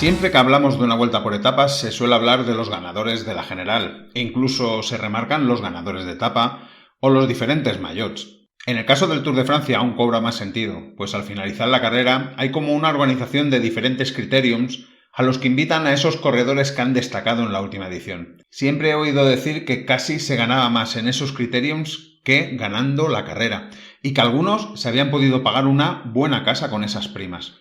Siempre que hablamos de una vuelta por etapas se suele hablar de los ganadores de la general, e incluso se remarcan los ganadores de etapa o los diferentes maillots. En el caso del Tour de Francia aún cobra más sentido, pues al finalizar la carrera hay como una organización de diferentes criteriums a los que invitan a esos corredores que han destacado en la última edición. Siempre he oído decir que casi se ganaba más en esos criteriums que ganando la carrera, y que algunos se habían podido pagar una buena casa con esas primas.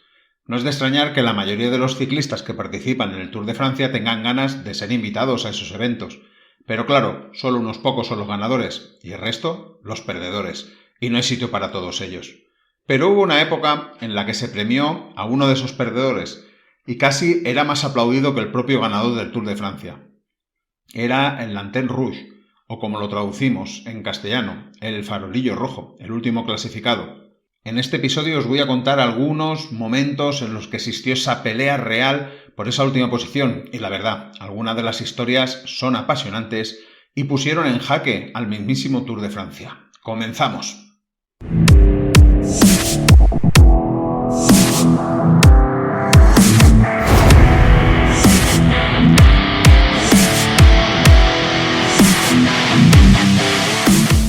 No es de extrañar que la mayoría de los ciclistas que participan en el Tour de Francia tengan ganas de ser invitados a esos eventos. Pero claro, solo unos pocos son los ganadores y el resto, los perdedores. Y no hay sitio para todos ellos. Pero hubo una época en la que se premió a uno de esos perdedores y casi era más aplaudido que el propio ganador del Tour de Francia. Era el Lanterne Rouge, o como lo traducimos en castellano, el farolillo rojo, el último clasificado. En este episodio os voy a contar algunos momentos en los que existió esa pelea real por esa última posición y la verdad, algunas de las historias son apasionantes y pusieron en jaque al mismísimo Tour de Francia. ¡Comenzamos!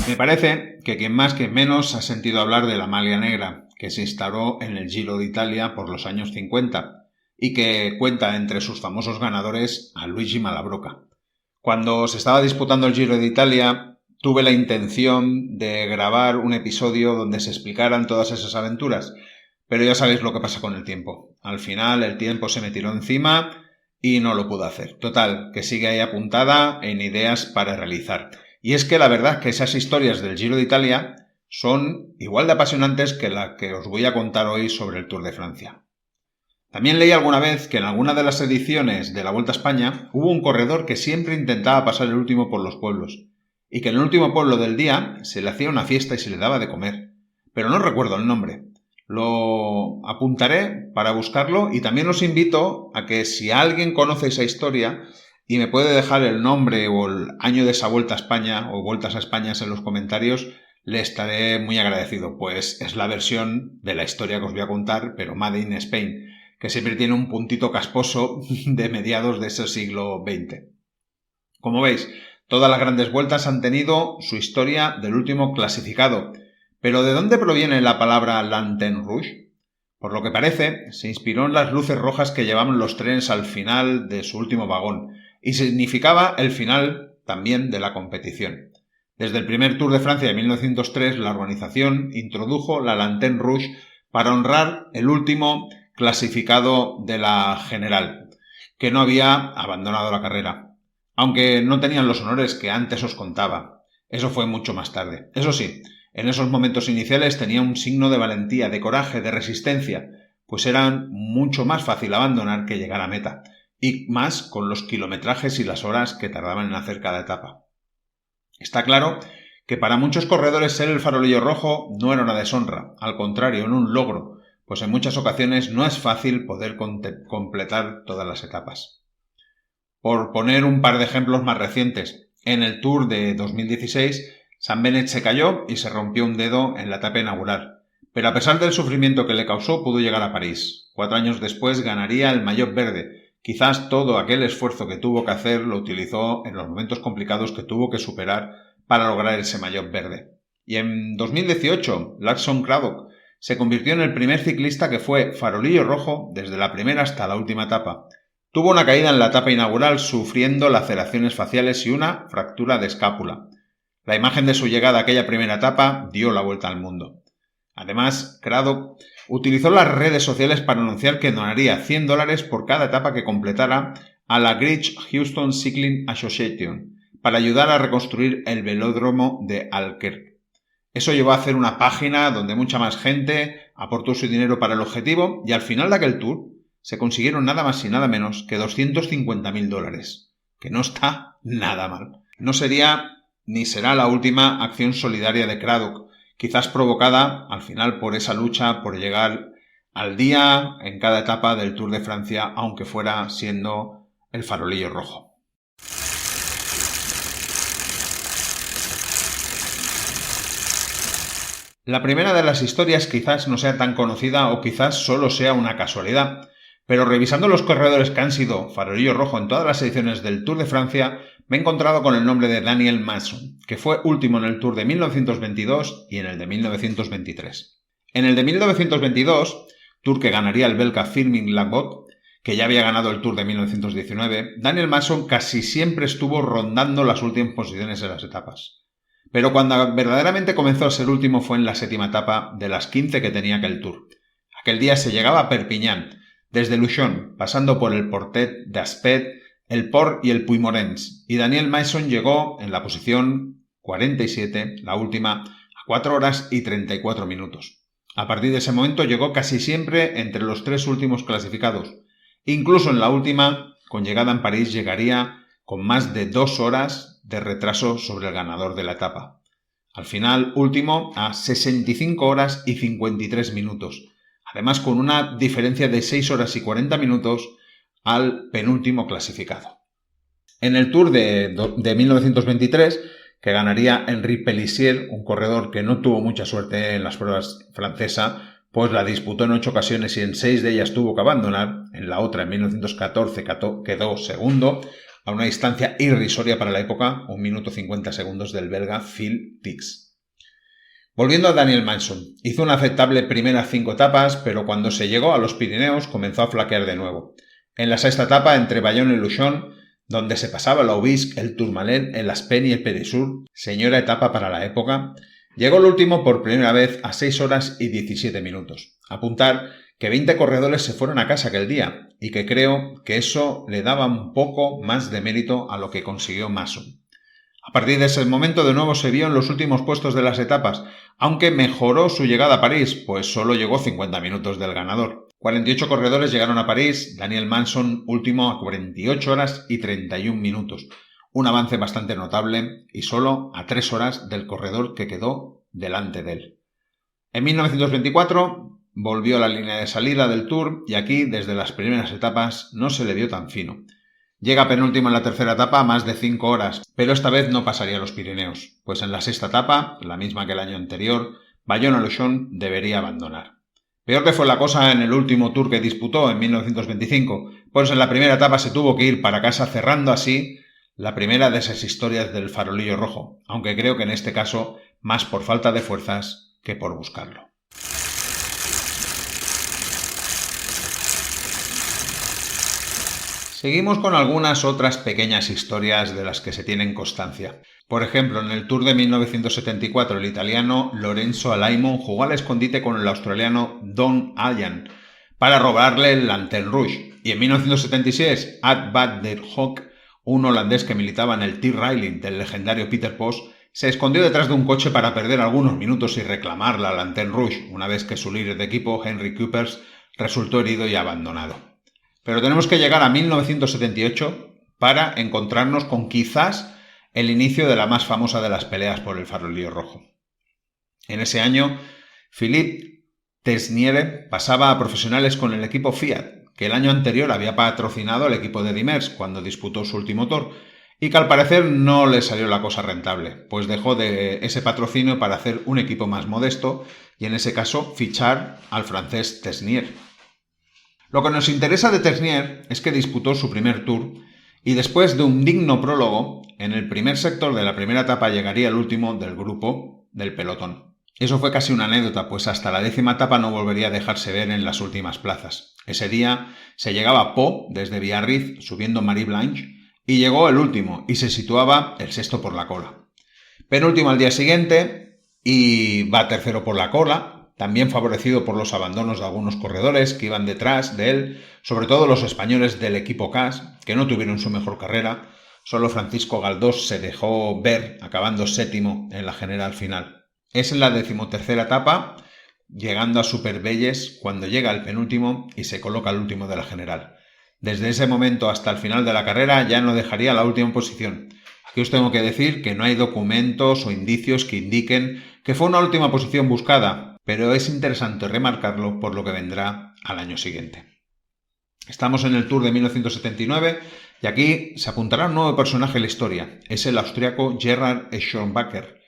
Me parece que quien más que menos ha sentido hablar de la maglia negra, que se instaló en el Giro de Italia por los años 50 y que cuenta entre sus famosos ganadores a Luigi Malabrocca. Cuando se estaba disputando el Giro de Italia, tuve la intención de grabar un episodio donde se explicaran todas esas aventuras, pero ya sabéis lo que pasa con el tiempo. Al final el tiempo se me tiró encima y no lo pude hacer. Total, que sigue ahí apuntada en ideas para realizar. Y es que la verdad es que esas historias del Giro de Italia son igual de apasionantes que la que os voy a contar hoy sobre el Tour de Francia. También leí alguna vez que en alguna de las ediciones de la Vuelta a España hubo un corredor que siempre intentaba pasar el último por los pueblos, y que en el último pueblo del día se le hacía una fiesta y se le daba de comer. Pero no recuerdo el nombre. Lo apuntaré para buscarlo y también os invito a que si alguien conoce esa historia y me puede dejar el nombre o el año de esa Vuelta a España o Vueltas a España en los comentarios, le estaré muy agradecido, pues es la versión de la historia que os voy a contar, pero Made in Spain, que siempre tiene un puntito casposo de mediados de ese siglo XX. Como veis, todas las grandes vueltas han tenido su historia del último clasificado, pero ¿de dónde proviene la palabra Lanterne Rouge? Por lo que parece, se inspiró en las luces rojas que llevaban los trenes al final de su último vagón, y significaba el final también de la competición. Desde el primer Tour de Francia de 1903, la organización introdujo la Lanterne Rouge para honrar el último clasificado de la general, que no había abandonado la carrera, aunque no tenían los honores que antes os contaba. Eso fue mucho más tarde. Eso sí, en esos momentos iniciales tenía un signo de valentía, de coraje, de resistencia, pues era mucho más fácil abandonar que llegar a meta, y más con los kilometrajes y las horas que tardaban en hacer cada etapa. Está claro que para muchos corredores ser el farolillo rojo no era una deshonra, al contrario, era un logro, pues en muchas ocasiones no es fácil poder completar todas las etapas. Por poner un par de ejemplos más recientes, en el Tour de 2016, Sam Bennett se cayó y se rompió un dedo en la etapa inaugural, pero a pesar del sufrimiento que le causó pudo llegar a París. 4 años después ganaría el maillot verde. Quizás todo aquel esfuerzo que tuvo que hacer lo utilizó en los momentos complicados que tuvo que superar para lograr ese maillot verde. Y en 2018, Lawson Craddock se convirtió en el primer ciclista que fue farolillo rojo desde la primera hasta la última etapa. Tuvo una caída en la etapa inaugural sufriendo laceraciones faciales y una fractura de escápula. La imagen de su llegada a aquella primera etapa dio la vuelta al mundo. Además, Craddock utilizó las redes sociales para anunciar que donaría $100 por cada etapa que completara a la Great Houston Cycling Association para ayudar a reconstruir el velódromo de Albuquerque. Eso llevó a hacer una página donde mucha más gente aportó su dinero para el objetivo y al final de aquel tour se consiguieron nada más y nada menos que $250.000, que no está nada mal. No sería ni será la última acción solidaria de Craddock, quizás provocada al final por esa lucha por llegar al día en cada etapa del Tour de Francia, aunque fuera siendo el farolillo rojo. La primera de las historias quizás no sea tan conocida o quizás solo sea una casualidad, Pero revisando los corredores que han sido farolillo rojo en todas las ediciones del Tour de Francia, me he encontrado con el nombre de Daniel Masson, que fue último en el Tour de 1922 y en el de 1923. En el de 1922, Tour que ganaría el belga Firmin Lambot, que ya había ganado el Tour de 1919, Daniel Masson casi siempre estuvo rondando las últimas posiciones en las etapas. Pero cuando verdaderamente comenzó a ser último fue en la séptima etapa de las 15 que tenía aquel Tour. Aquel día se llegaba a Perpiñán, desde Luchon, pasando por el Portet d'Aspet, el Port y el Puymorens, y Daniel Masson llegó en la posición 47, la última, a 4 horas y 34 minutos. A partir de ese momento llegó casi siempre entre los 3 últimos clasificados. Incluso en la última, con llegada en París, llegaría con más de 2 horas de retraso sobre el ganador de la etapa. Al final, último a 65 horas y 53 minutos. Además con una diferencia de 6 horas y 40 minutos al penúltimo clasificado. En el Tour de 1923, que ganaría Henri Pélissier, un corredor que no tuvo mucha suerte en las pruebas francesas, pues la disputó en 8 ocasiones y en 6 de ellas tuvo que abandonar. En la otra, en 1914, quedó segundo, a una distancia irrisoria para la época, 1 minuto 50 segundos del belga Phil Tix. Volviendo a Daniel Masson, hizo una aceptable primera 5 etapas, pero cuando se llegó a los Pirineos comenzó a flaquear de nuevo. En la sexta etapa, entre Bayonne y Luchon, donde se pasaba la Aubisque, el Tourmalet, el Aspen y el Pédesur, señora etapa para la época, llegó el último por primera vez a 6 horas y 17 minutos. Apuntar que 20 corredores se fueron a casa aquel día, y que creo que eso le daba un poco más de mérito a lo que consiguió Masson. A partir de ese momento de nuevo se vio en los últimos puestos de las etapas, aunque mejoró su llegada a París, pues solo llegó 50 minutos del ganador. 48 corredores llegaron a París, Daniel Masson último a 48 horas y 31 minutos. Un avance bastante notable y solo a 3 horas del corredor que quedó delante de él. En 1924 volvió a la línea de salida del Tour y aquí, desde las primeras etapas, no se le vio tan fino. Llega penúltimo en la tercera etapa a más de 5 horas, pero esta vez no pasaría los Pirineos, pues en la sexta etapa, la misma que el año anterior, Bayonne-Luchon debería abandonar. Peor que fue la cosa en el último Tour que disputó en 1925, pues en la primera etapa se tuvo que ir para casa cerrando así la primera de esas historias del farolillo rojo, aunque creo que en este caso más por falta de fuerzas que por buscarlo. Seguimos con algunas otras pequeñas historias de las que se tienen constancia. Por ejemplo, en el Tour de 1974 el italiano Lorenzo Alaimon jugó al escondite con el australiano Don Allan para robarle el Lanterne Rouge. Y en 1976, Ad van der Hoek, un holandés que militaba en el Team Railing del legendario Peter Post, se escondió detrás de un coche para perder algunos minutos y reclamar la Lanterne Rouge, una vez que su líder de equipo, Henry Coopers, resultó herido y abandonado. Pero tenemos que llegar a 1978 para encontrarnos con quizás el inicio de la más famosa de las peleas por el farolillo rojo. En ese año, Philippe Tesniere pasaba a profesionales con el equipo Fiat, que el año anterior había patrocinado al equipo de Dimers cuando disputó su último Tour, y que al parecer no le salió la cosa rentable, pues dejó de ese patrocinio para hacer un equipo más modesto y en ese caso fichar al francés Tesniere. Lo que nos interesa de Tesniere es que disputó su primer Tour y después de un digno prólogo, en el primer sector de la primera etapa llegaría el último del grupo del pelotón. Eso fue casi una anécdota, pues hasta la 10ª etapa no volvería a dejarse ver en las últimas plazas. Ese día se llegaba a Pau desde Biarritz subiendo Marie Blanche y llegó el último y se situaba el sexto por la cola. Penúltimo al día siguiente y va tercero por la cola, también favorecido por los abandonos de algunos corredores que iban detrás de él, sobre todo los españoles del equipo CAS, que no tuvieron su mejor carrera. Solo Francisco Galdós se dejó ver, acabando séptimo en la general final. Es en la 13ª etapa, llegando a Superbelles, cuando llega el penúltimo y se coloca el último de la general. Desde ese momento hasta el final de la carrera ya no dejaría la última posición. Aquí os tengo que decir que no hay documentos o indicios que indiquen que fue una última posición buscada, pero es interesante remarcarlo por lo que vendrá al año siguiente. Estamos en el Tour de 1979 y aquí se apuntará un nuevo personaje en la historia, es el austriaco Gerhard Schönbacher.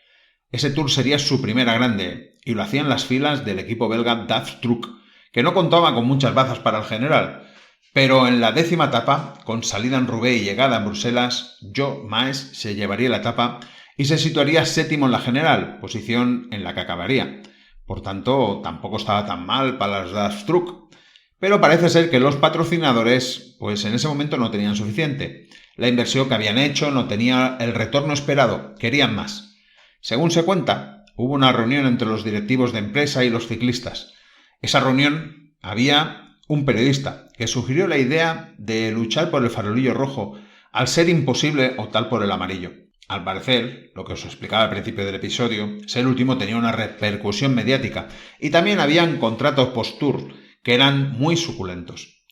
Ese Tour sería su primera grande y lo hacía en las filas del equipo belga DAF Truck, que no contaba con muchas bazas para el general. Pero en la 10ª etapa, con salida en Roubaix y llegada en Bruselas, Joe Maes se llevaría la etapa y se situaría séptimo en la general, posición en la que acabaría. Por tanto, tampoco estaba tan mal para las Dastruc. Pero parece ser que los patrocinadores, pues en ese momento no tenían suficiente. La inversión que habían hecho no tenía el retorno esperado, querían más. Según se cuenta, hubo una reunión entre los directivos de empresa y los ciclistas. Esa reunión había un periodista que sugirió la idea de luchar por el farolillo rojo, al ser imposible optar por el amarillo. Al parecer, lo que os explicaba al principio del episodio, ser último tenía una repercusión mediática y también habían contratos post-tour que eran muy suculentos.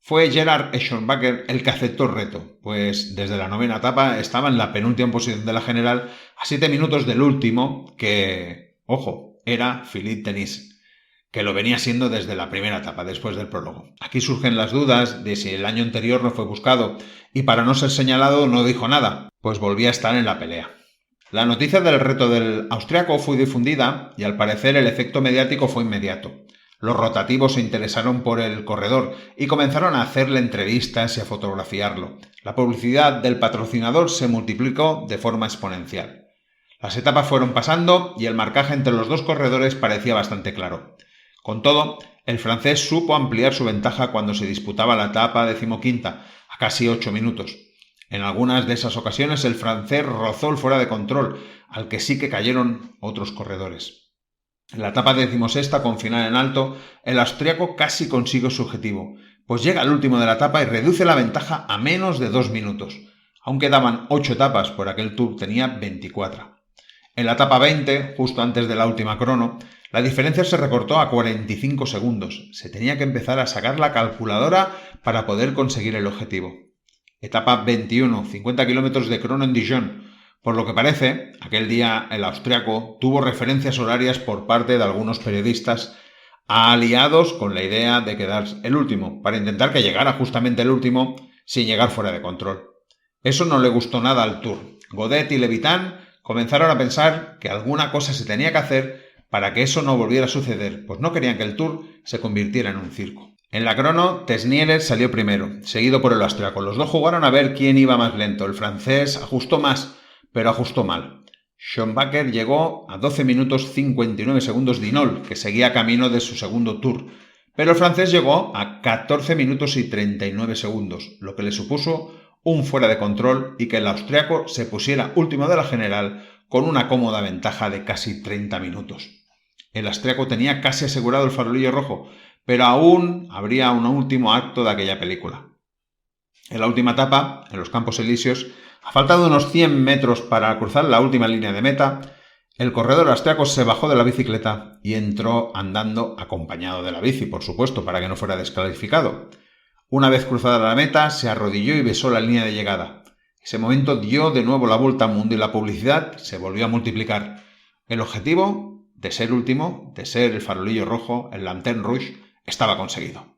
Fue Gerard Schombacher el que aceptó el reto, pues desde la 9ª etapa estaba en la penúltima posición de la general a 7 minutos del último que, ojo, era Philippe Denis, que lo venía siendo desde la primera etapa, después del prólogo. Aquí surgen las dudas de si el año anterior no fue buscado y para no ser señalado no dijo nada, pues volvía a estar en la pelea. La noticia del reto del austriaco fue difundida y al parecer el efecto mediático fue inmediato. Los rotativos se interesaron por el corredor y comenzaron a hacerle entrevistas y a fotografiarlo. La publicidad del patrocinador se multiplicó de forma exponencial. Las etapas fueron pasando y el marcaje entre los dos corredores parecía bastante claro. Con todo, el francés supo ampliar su ventaja cuando se disputaba la etapa 15ª, a casi 8 minutos. En algunas de esas ocasiones el francés rozó el fuera de control, al que sí que cayeron otros corredores. En la etapa 16ª, con final en alto, el austriaco casi consigue su objetivo, pues llega al último de la etapa y reduce la ventaja a menos de 2 minutos. Aún quedaban 8 etapas, por aquel Tour tenía 24. En la etapa 20, justo antes de la última crono, la diferencia se recortó a 45 segundos. Se tenía que empezar a sacar la calculadora para poder conseguir el objetivo. Etapa 21, 50 kilómetros de crono en Dijon. Por lo que parece, aquel día el austriaco tuvo referencias horarias por parte de algunos periodistas aliados con la idea de quedar el último, para intentar que llegara justamente el último sin llegar fuera de control. Eso no le gustó nada al Tour. Godet y Levitan comenzaron a pensar que alguna cosa se tenía que hacer para que eso no volviera a suceder, pues no querían que el Tour se convirtiera en un circo. En la crono, Tesnier salió primero, seguido por el austriaco. Los dos jugaron a ver quién iba más lento. El francés ajustó más, pero ajustó mal. Schombacher llegó a 12 minutos 59 segundos de Hinault, que seguía camino de su segundo Tour, pero el francés llegó a 14 minutos y 39 segundos, lo que le supuso un fuera de control y que el austriaco se pusiera último de la general con una cómoda ventaja de casi 30 minutos. El austriaco tenía casi asegurado el farolillo rojo, pero aún habría un último acto de aquella película. En la última etapa, en los Campos Elíseos, a falta de unos 100 metros para cruzar la última línea de meta, el corredor austriaco se bajó de la bicicleta y entró andando acompañado de la bici, por supuesto, para que no fuera descalificado. Una vez cruzada la meta, se arrodilló y besó la línea de llegada. Ese momento dio de nuevo la vuelta al mundo y la publicidad se volvió a multiplicar. El objetivo de ser último, de ser el farolillo rojo, el Lanterne Rouge, estaba conseguido.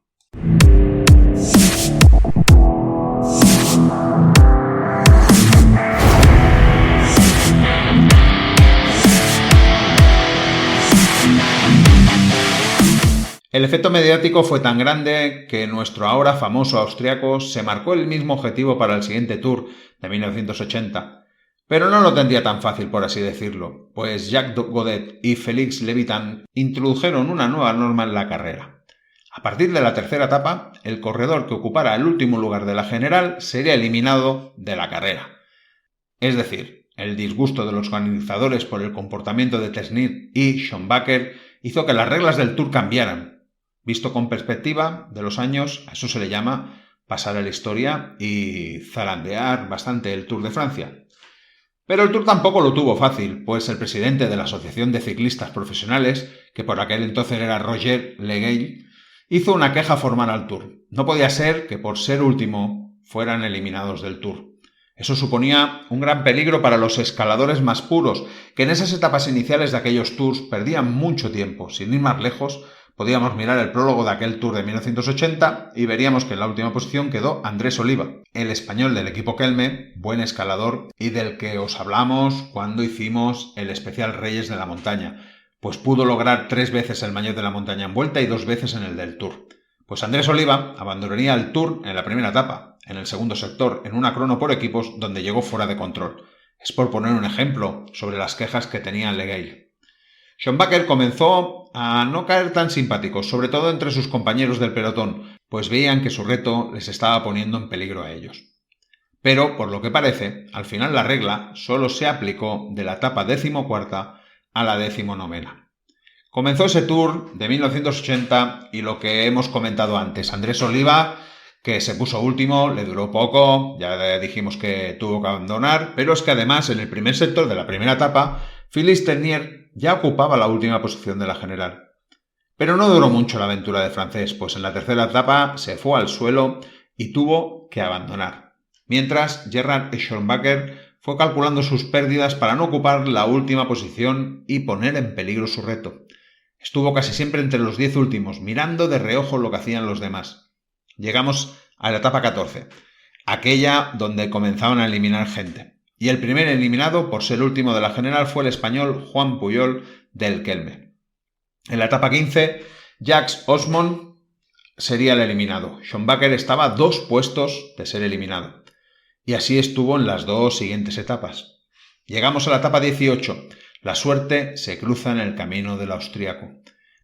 El efecto mediático fue tan grande que nuestro ahora famoso austriaco se marcó el mismo objetivo para el siguiente Tour de 1980. Pero no lo tendría tan fácil, por así decirlo, pues Jacques Godet y Félix Levitan introdujeron una nueva norma en la carrera. A partir de la tercera etapa, el corredor que ocupara el último lugar de la general sería eliminado de la carrera. Es decir, el disgusto de los organizadores por el comportamiento de Tesnier y Schombacher hizo que las reglas del Tour cambiaran. Visto con perspectiva de los años, a eso se le llama pasar a la historia y zarandear bastante el Tour de Francia. Pero el Tour tampoco lo tuvo fácil, pues el presidente de la Asociación de Ciclistas Profesionales, que por aquel entonces era Roger Legay, hizo una queja formal al Tour. No podía ser que por ser último fueran eliminados del Tour. Eso suponía un gran peligro para los escaladores más puros, que en esas etapas iniciales de aquellos Tours perdían mucho tiempo. Sin ir más lejos, podíamos mirar el prólogo de aquel Tour de 1980 y veríamos que en la última posición quedó Andrés Oliva, el español del equipo Kelme, buen escalador y del que os hablamos cuando hicimos el especial Reyes de la Montaña, pues pudo lograr 3 veces el maillot de la montaña en vuelta y 2 veces en el del Tour. Pues Andrés Oliva abandonaría el Tour en la primera etapa, en el segundo sector, en una crono por equipos donde llegó fuera de control. Es por poner un ejemplo sobre las quejas que tenía Legueil. Schonbacher comenzó a no caer tan simpático, sobre todo entre sus compañeros del pelotón, pues veían que su reto les estaba poniendo en peligro a ellos. Pero, por lo que parece, al final la regla solo se aplicó de la etapa 14ª a la 19ª. Comenzó ese Tour de 1980 y lo que hemos comentado antes, Andrés Oliva, que se puso último, le duró poco, ya dijimos que tuvo que abandonar, pero es que además en el primer sector de la primera etapa, Philippe Ternier ya ocupaba la última posición de la general. Pero no duró mucho la aventura de francés, pues en la tercera etapa se fue al suelo y tuvo que abandonar. Mientras, Gerhard Schonbacher fue calculando sus pérdidas para no ocupar la última posición y poner en peligro su reto. Estuvo casi siempre entre los 10 últimos, mirando de reojo lo que hacían los demás. Llegamos a la etapa 14, aquella donde comenzaban a eliminar gente. Y el primer eliminado, por ser último de la general, fue el español Juan Pujol del Kelme. En la etapa 15, Jacques Osmond sería el eliminado. Schonbacher estaba a 2 puestos de ser eliminado. Y así estuvo en las 2 siguientes etapas. Llegamos a la etapa 18. La suerte se cruza en el camino del austríaco.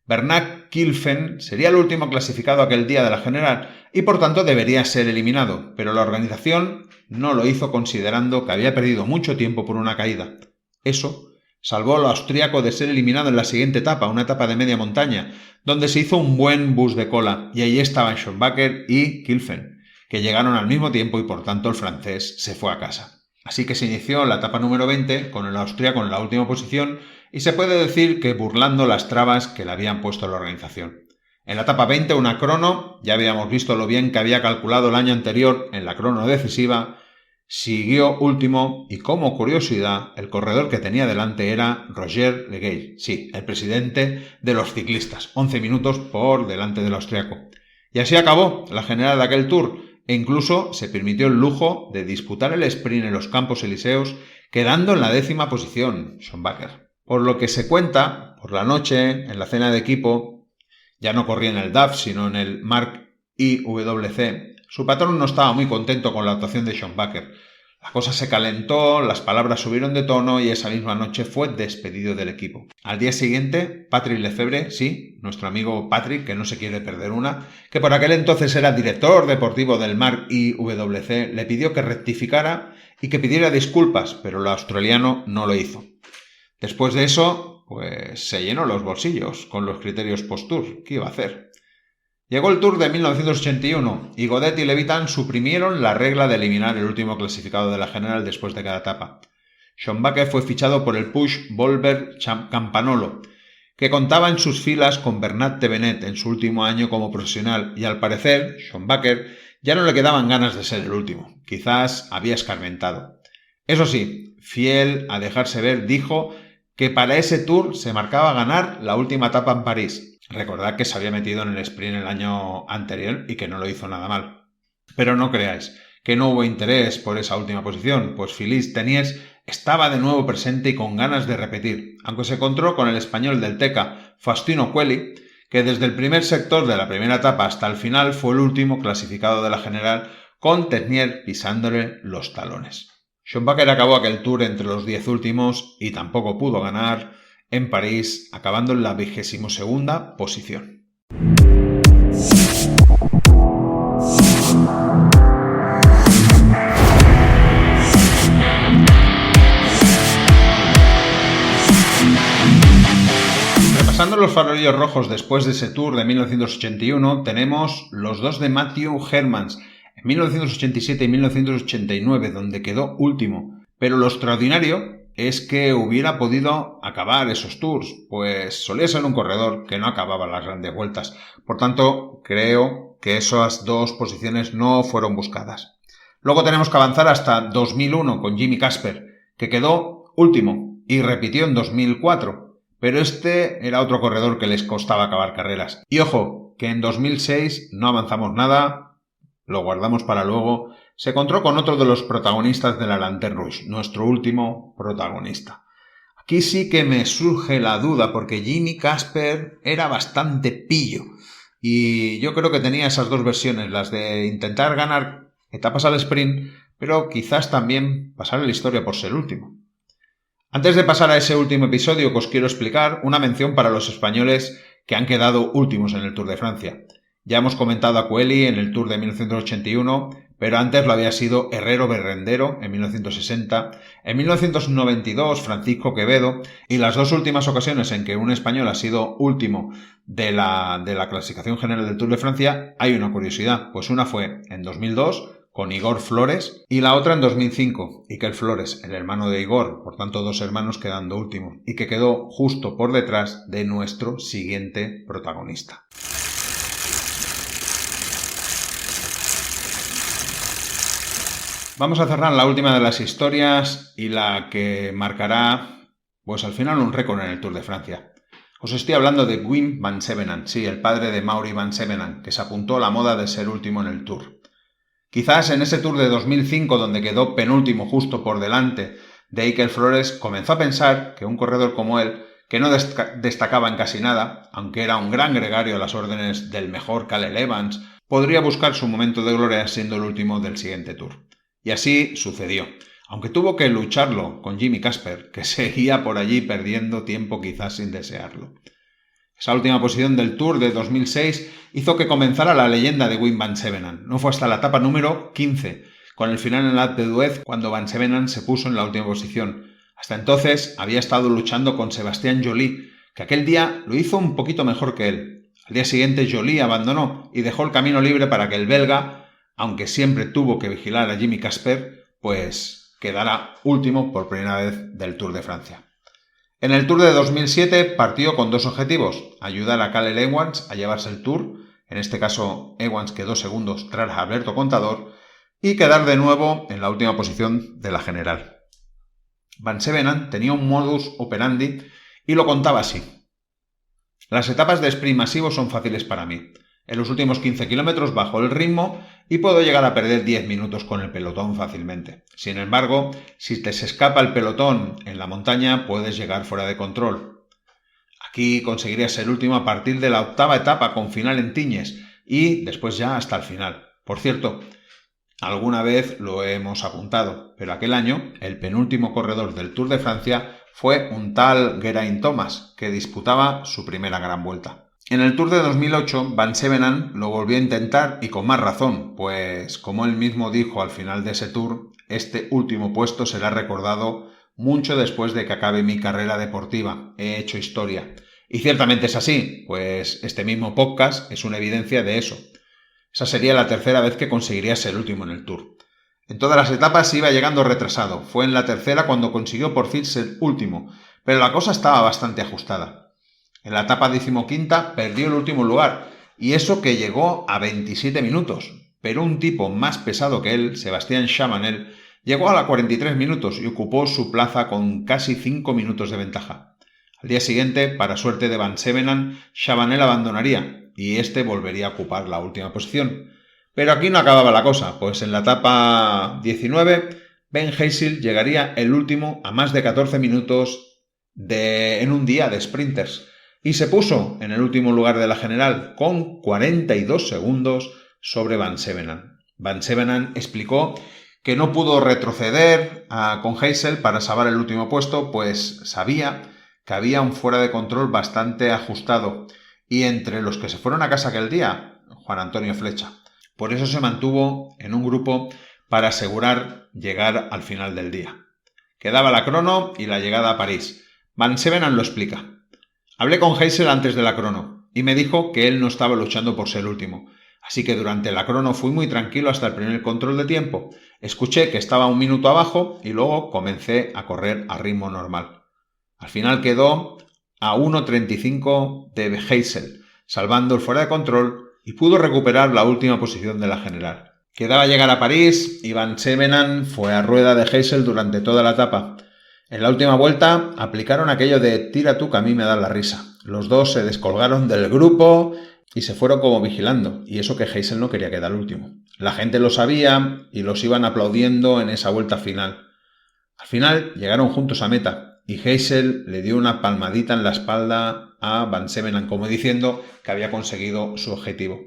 Bernard Kilfen sería el último clasificado aquel día de la general y por tanto debería ser eliminado, pero la organización no lo hizo considerando que había perdido mucho tiempo por una caída. Eso salvó al austríaco de ser eliminado en la siguiente etapa, una etapa de media montaña, donde se hizo un buen bus de cola y allí estaban Schonbacher y Kilfen, que llegaron al mismo tiempo y por tanto el francés se fue a casa. Así que se inició la etapa número 20 con el austríaco en la última posición y se puede decir que burlando las trabas que le habían puesto la organización. En la etapa 20 una crono, ya habíamos visto lo bien que había calculado el año anterior en la crono decisiva, siguió último y como curiosidad el corredor que tenía delante era Roger Legueil, sí, el presidente de los ciclistas, 11 minutos por delante del austríaco. Y así acabó la general de aquel Tour. E incluso se permitió el lujo de disputar el sprint en los Campos Elíseos, quedando en la 10ª posición, Schonbacher. Por lo que se cuenta, por la noche, en la cena de equipo, ya no corría en el DAF, sino en el Mark IWC, su patrón no estaba muy contento con la actuación de Schonbacher. La cosa se calentó, las palabras subieron de tono y esa misma noche fue despedido del equipo. Al día siguiente, Patrick Lefebvre, sí, nuestro amigo Patrick, que no se quiere perder una, que por aquel entonces era director deportivo del Mark IWC, le pidió que rectificara y que pidiera disculpas, pero el australiano no lo hizo. Después de eso, pues se llenó los bolsillos con los criterios post-tour. ¿Qué iba a hacer? Llegó el Tour de 1981 y Godet y Levitan suprimieron la regla de eliminar el último clasificado de la general después de cada etapa. Schonbacher fue fichado por el Puig Volver Campanolo, que contaba en sus filas con Bernat Thévenet en su último año como profesional y al parecer Schonbacher ya no le quedaban ganas de ser el último, quizás había escarmentado. Eso sí, fiel a dejarse ver, dijo que para ese Tour se marcaba ganar la última etapa en París. Recordad que se había metido en el sprint el año anterior y que no lo hizo nada mal. Pero no creáis que no hubo interés por esa última posición, pues Philippe Ternier estaba de nuevo presente y con ganas de repetir, aunque se encontró con el español del Teca, Faustino Coeli, que desde el primer sector de la primera etapa hasta el final fue el último clasificado de la general, con Ternier pisándole los talones. Schonbacher acabó aquel Tour entre los 10 últimos y tampoco pudo ganar en París, acabando en la 22ª posición. Repasando los farolillos rojos después de ese Tour de 1981, tenemos los dos de Matthew Hermans en 1987 y 1989, donde quedó último. Pero lo extraordinario es que hubiera podido acabar esos Tours, pues solía ser un corredor que no acababa las grandes vueltas. Por tanto, creo que esas 2 posiciones no fueron buscadas. Luego tenemos que avanzar hasta 2001 con Jimmy Casper, que quedó último y repitió en 2004. Pero este era otro corredor que les costaba acabar carreras. Y ojo, que en 2006 no avanzamos nada, lo guardamos para luego. Se encontró con otro de los protagonistas de la Lanterne Rouge, nuestro último protagonista. Aquí sí que me surge la duda porque Jimmy Casper era bastante pillo Y yo creo que tenía esas dos versiones, las de intentar ganar etapas al sprint, pero quizás también pasar a la historia por ser último. Antes de pasar a ese último episodio que os quiero explicar, una mención para los españoles que han quedado últimos en el Tour de Francia. Ya hemos comentado a Coeli en el Tour de 1981, pero antes lo había sido Herrero Berrendero en 1960, en 1992 Francisco Quevedo, y las dos últimas ocasiones en que un español ha sido último de la clasificación general del Tour de Francia, hay una curiosidad, pues una fue en 2002 con Igor Flores y la otra en 2005, Iker Flores, el hermano de Igor, por tanto dos hermanos quedando últimos, y que quedó justo por detrás de nuestro siguiente protagonista. Vamos a cerrar la última de las historias y la que marcará, pues al final, un récord en el Tour de Francia. Os estoy hablando de Wim van Sevenant, sí, el padre de Mauri van Sevenant, que se apuntó a la moda de ser último en el Tour. Quizás en ese Tour de 2005, donde quedó penúltimo justo por delante de Iker Flores, comenzó a pensar que un corredor como él, que no destacaba en casi nada, aunque era un gran gregario a las órdenes del mejor Caleb Evans, podría buscar su momento de gloria siendo el último del siguiente Tour. Y así sucedió, aunque tuvo que lucharlo con Jimmy Casper, que seguía por allí perdiendo tiempo quizás sin desearlo. Esa última posición del Tour de 2006 hizo que comenzara la leyenda de Wim van Sevenant. No fue hasta la etapa número 15, con el final en la Alpe d'Huez, cuando van Sevenant se puso en la última posición. Hasta entonces había estado luchando con Sébastien Joly, que aquel día lo hizo un poquito mejor que él. Al día siguiente Joly abandonó y dejó el camino libre para que el belga, aunque siempre tuvo que vigilar a Jimmy Casper, pues quedará último por primera vez del Tour de Francia. En el Tour de 2007 partió con dos objetivos: ayudar a Caleb Evans a llevarse el Tour, en este caso Evans quedó segundos tras Alberto Contador, y quedar de nuevo en la última posición de la general. Van Sevenant tenía un modus operandi y lo contaba así: las etapas de sprint masivo son fáciles para mí. En los últimos 15 kilómetros bajo el ritmo y puedo llegar a perder 10 minutos con el pelotón fácilmente. Sin embargo, si te se escapa el pelotón en la montaña, puedes llegar fuera de control. Aquí conseguirías ser último a partir de la octava etapa con final en Tiñes y después ya hasta el final. Por cierto, alguna vez lo hemos apuntado, pero aquel año el penúltimo corredor del Tour de Francia fue un tal Geraint Thomas, que disputaba su primera gran vuelta. En el Tour de 2008, Van Sevenant lo volvió a intentar y con más razón, pues como él mismo dijo al final de ese Tour, este último puesto será recordado mucho después de que acabe mi carrera deportiva. He hecho historia. Y ciertamente es así, pues este mismo podcast es una evidencia de eso. Esa sería la tercera vez que conseguiría ser último en el Tour. En todas las etapas iba llegando retrasado. Fue en la tercera cuando consiguió por fin ser último, pero la cosa estaba bastante ajustada. En la etapa 15ª perdió el último lugar, y eso que llegó a 27 minutos, pero un tipo más pesado que él, Sébastien Chabanel, llegó a la 43 minutos y ocupó su plaza con casi 5 minutos de ventaja. Al día siguiente, para suerte de Van Sevenant, Chabanel abandonaría, y este volvería a ocupar la última posición. Pero aquí no acababa la cosa, pues en la etapa 19, Ben Heysel llegaría el último a más de 14 minutos en un día de sprinters, y se puso en el último lugar de la general con 42 segundos sobre Van Sevenant. Van Sevenant explicó que no pudo retroceder con Heysel para salvar el último puesto, pues sabía que había un fuera de control bastante ajustado, y entre los que se fueron a casa aquel día, Juan Antonio Flecha. Por eso se mantuvo en un grupo para asegurar llegar al final del día. Quedaba la crono y la llegada a París. Van Sevenant lo explica. Hablé con Heysel antes de la crono y me dijo que él no estaba luchando por ser último, así que durante la crono fui muy tranquilo hasta el primer control de tiempo. Escuché que estaba 1 minuto abajo y luego comencé a correr a ritmo normal. Al final quedó a 1.35 de Heysel, salvando el fuera de control, y pudo recuperar la última posición de la general. Quedaba llegar a París y Van Sevenant fue a rueda de Heysel durante toda la etapa. En la última vuelta aplicaron aquello de tira tú que a mí me da la risa. Los dos se descolgaron del grupo y se fueron como vigilando, y eso que Heysel no quería quedar último. La gente lo sabía y los iban aplaudiendo en esa vuelta final. Al final llegaron juntos a meta y Heysel le dio una palmadita en la espalda a Van Sevenant, como diciendo que había conseguido su objetivo.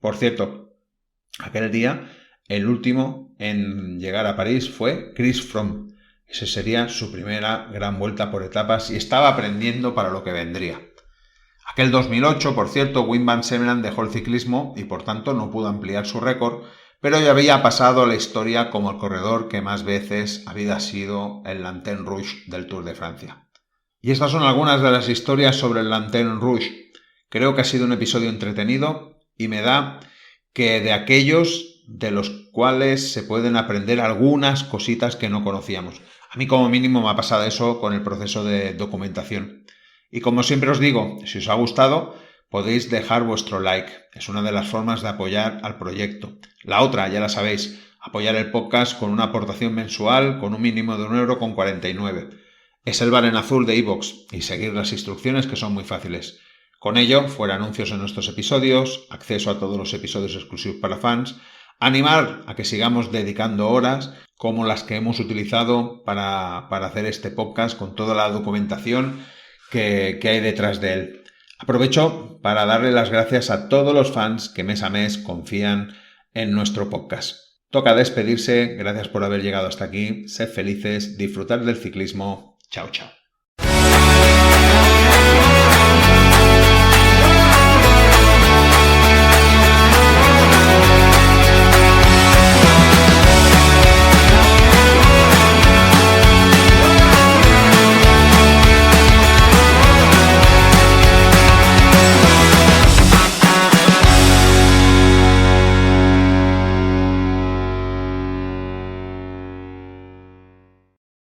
Por cierto, aquel día el último en llegar a París fue Chris Froome. Esa sería su primera gran vuelta por etapas y estaba aprendiendo para lo que vendría. Aquel 2008, por cierto, Wim Van Sevenant dejó el ciclismo y por tanto no pudo ampliar su récord, pero ya había pasado a la historia como el corredor que más veces había sido el Lanterne Rouge del Tour de Francia. Y estas son algunas de las historias sobre el Lanterne Rouge. Creo que ha sido un episodio entretenido y me da que de aquellos de los cuales se pueden aprender algunas cositas que no conocíamos. A mí como mínimo me ha pasado eso con el proceso de documentación. Y como siempre os digo, si os ha gustado, podéis dejar vuestro like. Es una de las formas de apoyar al proyecto. La otra, ya la sabéis, apoyar el podcast con una aportación mensual con un mínimo de 1,49 €. Es el bar en azul de iVoox y seguir las instrucciones que son muy fáciles. Con ello, fuera anuncios en nuestros episodios, acceso a todos los episodios exclusivos para fans, animar a que sigamos dedicando horas como las que hemos utilizado para hacer este podcast con toda la documentación que hay detrás de él. Aprovecho para darle las gracias a todos los fans que mes a mes confían en nuestro podcast. Toca despedirse, gracias por haber llegado hasta aquí, sed felices, disfrutar del ciclismo, chao chao.